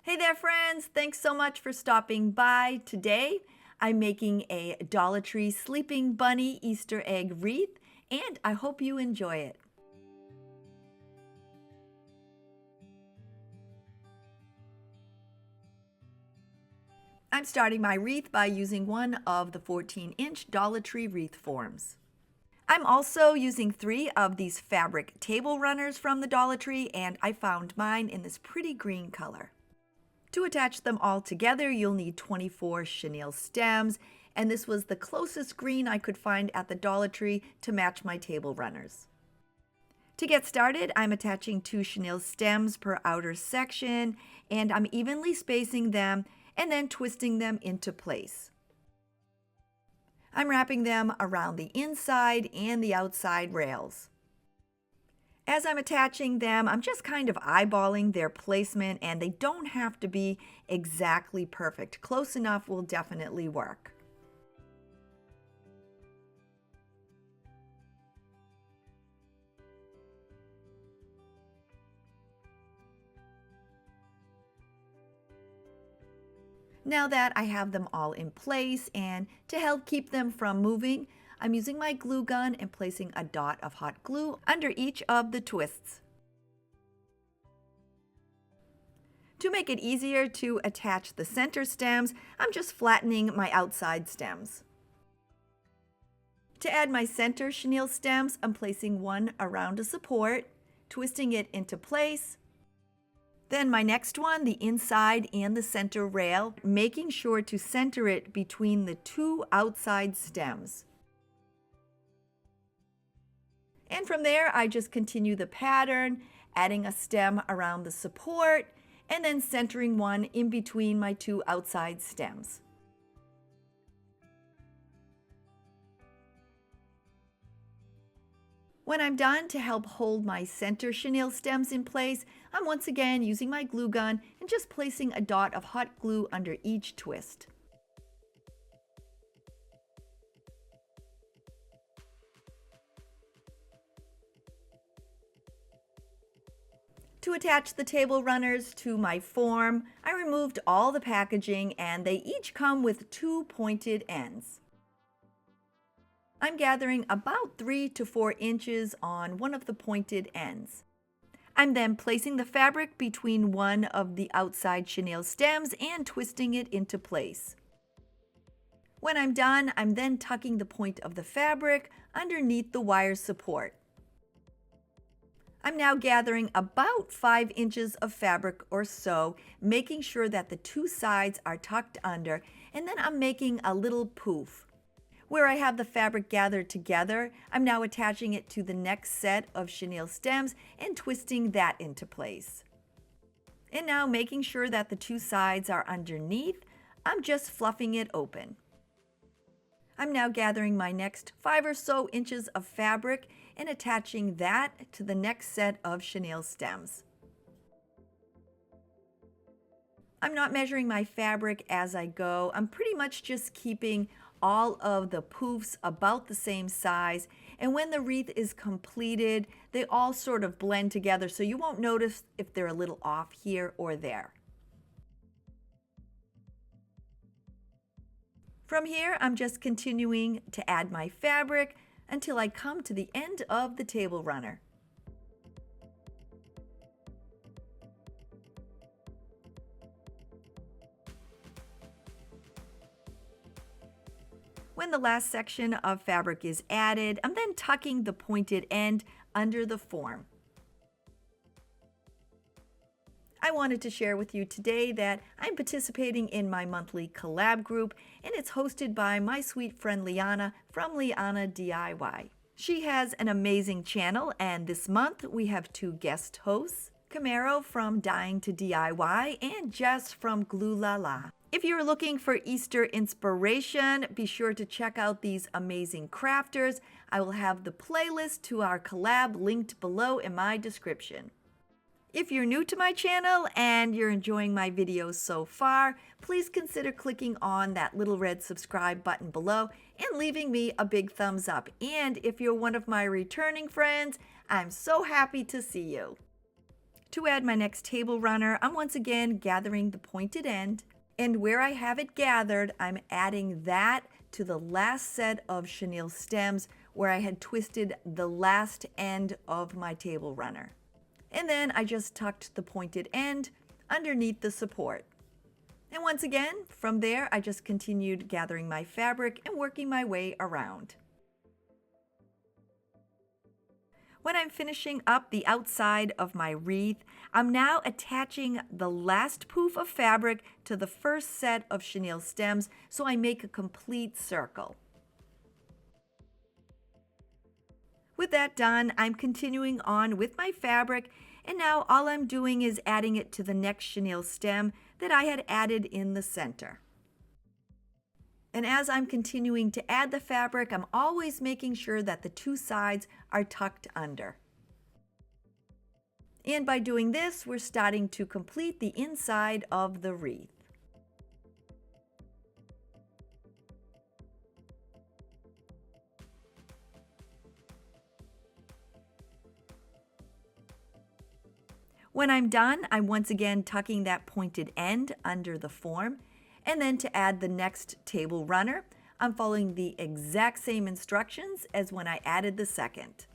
Hey there, friends! Thanks so much for stopping by. Today, I'm making a Dollar Tree Sleeping Bunny Easter egg wreath, and I hope you enjoy it. I'm starting my wreath by using one of the 14-inch Dollar Tree wreath forms. I'm also using 3 of these fabric table runners from the Dollar Tree, and I found mine in this pretty green color. To attach them all together, you'll need 24 chenille stems, and this was the closest green I could find at the Dollar Tree to match my table runners. To get started, I'm attaching 2 chenille stems per outer section, and I'm evenly spacing them and then twisting them into place. I'm wrapping them around the inside and the outside rails. As I'm attaching them, I'm just kind of eyeballing their placement, and they don't have to be exactly perfect. Close enough will definitely work. Now that I have them all in place, and to help keep them from moving, I'm using my glue gun and placing a dot of hot glue under each of the twists. To make it easier to attach the center stems, I'm just flattening my outside stems. To add my center chenille stems, I'm placing one around a support, twisting it into place. Then my next one, the inside and the center rail, making sure to center it between the 2 outside stems. And from there, I just continue the pattern, adding a stem around the support, and then centering one in between my 2 outside stems. When I'm done, to help hold my center chenille stems in place, I'm once again using my glue gun and just placing a dot of hot glue under each twist. To attach the table runners to my form, I removed all the packaging, and they each come with 2 pointed ends. I'm gathering about 3 to 4 inches on one of the pointed ends. I'm then placing the fabric between one of the outside chenille stems and twisting it into place. When I'm done, I'm then tucking the point of the fabric underneath the wire support. I'm now gathering about 5 inches of fabric or so, making sure that the 2 sides are tucked under, and then I'm making a little poof. Where I have the fabric gathered together, I'm now attaching it to the next set of chenille stems and twisting that into place. And now, making sure that the 2 sides are underneath, I'm just fluffing it open. I'm now gathering my next 5 or so inches of fabric and attaching that to the next set of chenille stems. I'm not measuring my fabric as I go. I'm pretty much just keeping all of the poofs about the same size, and when the wreath is completed, they all sort of blend together, so you won't notice if they're a little off here or there. From here, I'm just continuing to add my fabric until I come to the end of the table runner. When the last section of fabric is added, I'm then tucking the pointed end under the form. I wanted to share with you today that I'm participating in my monthly collab group, and it's hosted by my sweet friend Liana from Liana DIY. She has an amazing channel, and this month we have 2 guest hosts, Camaro from Dying to DIY and Jess from Glue La La. If you're looking for Easter inspiration, be sure to check out these amazing crafters. I will have the playlist to our collab linked below in my description. If you're new to my channel and you're enjoying my videos so far, please consider clicking on that little red subscribe button below and leaving me a big thumbs up. And if you're one of my returning friends, I'm so happy to see you. To add my next table runner, I'm once again gathering the pointed end, and where I have it gathered, I'm adding that to the last set of chenille stems where I had twisted the last end of my table runner. And then I just tucked the pointed end underneath the support. And once again, from there, I just continued gathering my fabric and working my way around. When I'm finishing up the outside of my wreath, I'm now attaching the last poof of fabric to the first set of chenille stems so I make a complete circle. With that done, I'm continuing on with my fabric, and now all I'm doing is adding it to the next chenille stem that I had added in the center. And as I'm continuing to add the fabric, I'm always making sure that the two sides are tucked under. And by doing this, we're starting to complete the inside of the wreath. When I'm done, I'm once again tucking that pointed end under the form. And then to add the next table runner, I'm following the exact same instructions as when I added the second.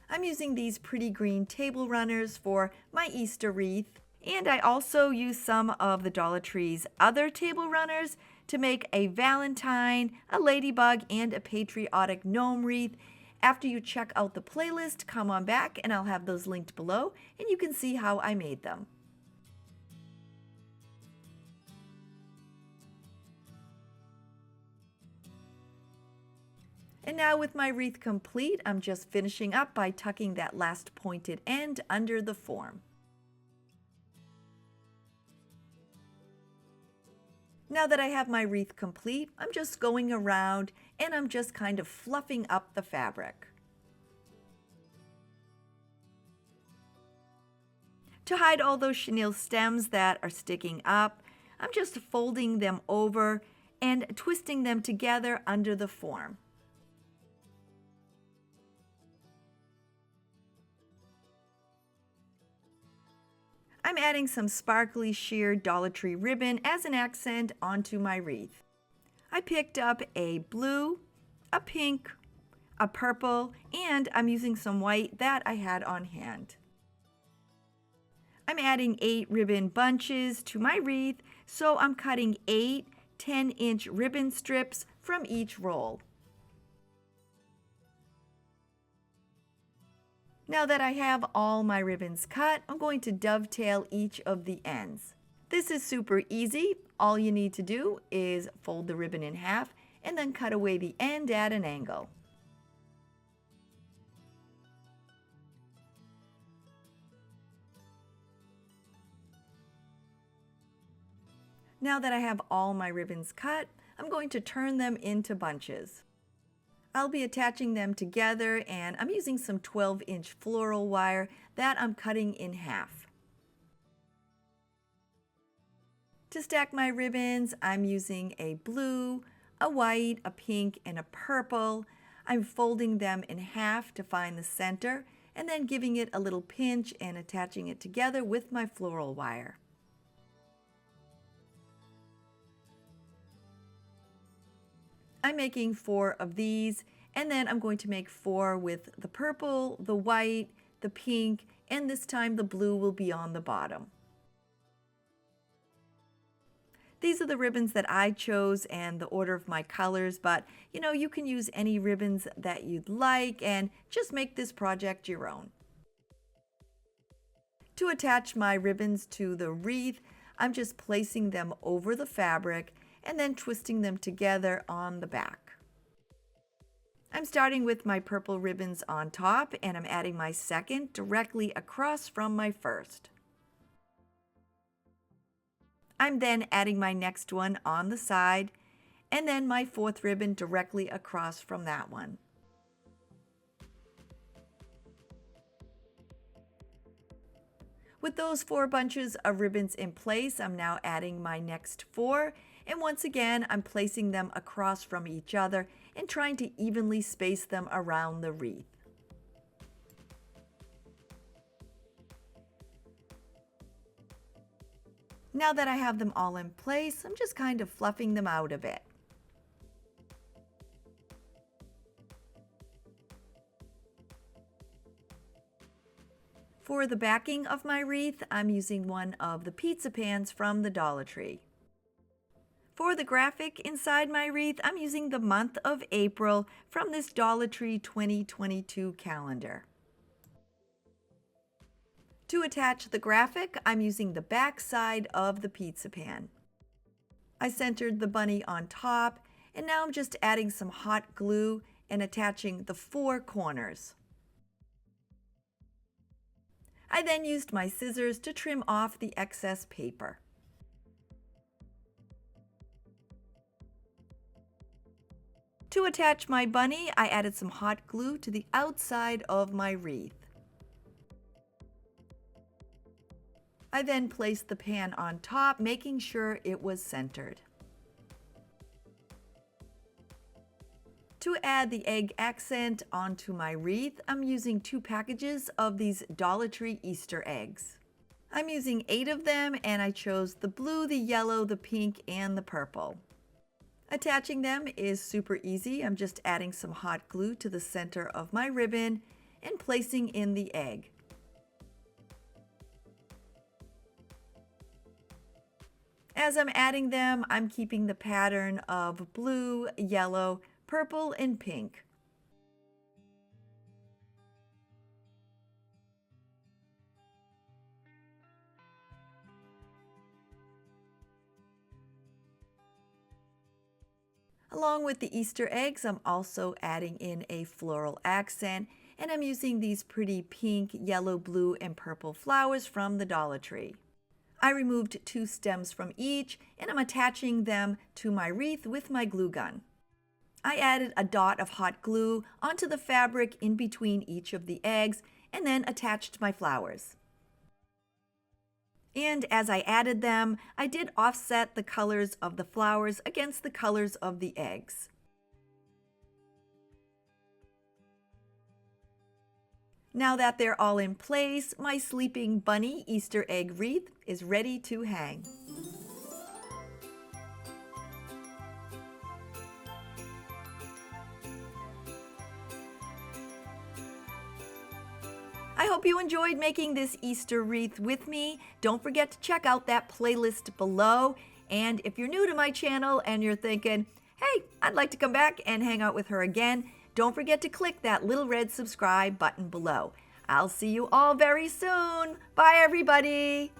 I'm using these pretty green table runners for my Easter wreath, and I also use some of the Dollar Tree's other table runners to make a Valentine, a ladybug, and a patriotic gnome wreath. After you check out the playlist, come on back and I'll have those linked below and you can see how I made them. And now with my wreath complete, I'm just finishing up by tucking that last pointed end under the form. Now that I have my wreath complete, I'm just going around and I'm just kind of fluffing up the fabric. To hide all those chenille stems that are sticking up, I'm just folding them over and twisting them together under the form. I'm adding some sparkly sheer Dollar Tree ribbon as an accent onto my wreath. I picked up a blue, a pink, a purple, and I'm using some white that I had on hand. I'm adding 8 ribbon bunches to my wreath, so I'm cutting 8 10-inch ribbon strips from each roll. Now that I have all my ribbons cut, I'm going to dovetail each of the ends. This is super easy. All you need to do is fold the ribbon in half and then cut away the end at an angle. Now that I have all my ribbons cut, I'm going to turn them into bunches. I'll be attaching them together and I'm using some 12-inch floral wire that I'm cutting in half. To stack my ribbons, I'm using a blue, a white, a pink, and a purple. I'm folding them in half to find the center and then giving it a little pinch and attaching it together with my floral wire. I'm making 4 of these, and then I'm going to make 4 with the purple, the white, the pink, and this time the blue will be on the bottom. These are the ribbons that I chose and the order of my colors, but you can use any ribbons that you'd like and just make this project your own. To attach my ribbons to the wreath, I'm just placing them over the fabric and then twisting them together on the back. I'm starting with my purple ribbons on top and I'm adding my second directly across from my first. I'm then adding my next one on the side and then my 4th ribbon directly across from that one. With those 4 bunches of ribbons in place, I'm now adding my next 4 And once again, I'm placing them across from each other and trying to evenly space them around the wreath. Now that I have them all in place, I'm just kind of fluffing them out a bit. For the backing of my wreath, I'm using one of the pizza pans from the Dollar Tree. For the graphic inside my wreath, I'm using the month of April from this Dollar Tree 2022 calendar. To attach the graphic, I'm using the back side of the pizza pan. I centered the bunny on top, and now I'm just adding some hot glue and attaching the 4 corners. I then used my scissors to trim off the excess paper. To attach my bunny, I added some hot glue to the outside of my wreath. I then placed the pan on top, making sure it was centered. To add the egg accent onto my wreath, I'm using 2 packages of these Dollar Tree Easter eggs. I'm using 8 of them, and I chose the blue, the yellow, the pink, and the purple. Attaching them is super easy. I'm just adding some hot glue to the center of my ribbon and placing in the egg. As I'm adding them, I'm keeping the pattern of blue, yellow, purple, and pink. Along with the Easter eggs, I'm also adding in a floral accent, and I'm using these pretty pink, yellow, blue, and purple flowers from the Dollar Tree. I removed 2 stems from each, and I'm attaching them to my wreath with my glue gun. I added a dot of hot glue onto the fabric in between each of the eggs and then attached my flowers. And as I added them, I did offset the colors of the flowers against the colors of the eggs. Now that they're all in place, my sleeping bunny Easter egg wreath is ready to hang. I hope you enjoyed making this Easter wreath with me. Don't forget to check out that playlist below. And if you're new to my channel and you're thinking, hey, I'd like to come back and hang out with her again, don't forget to click that little red subscribe button below. I'll see you all very soon. Bye, everybody.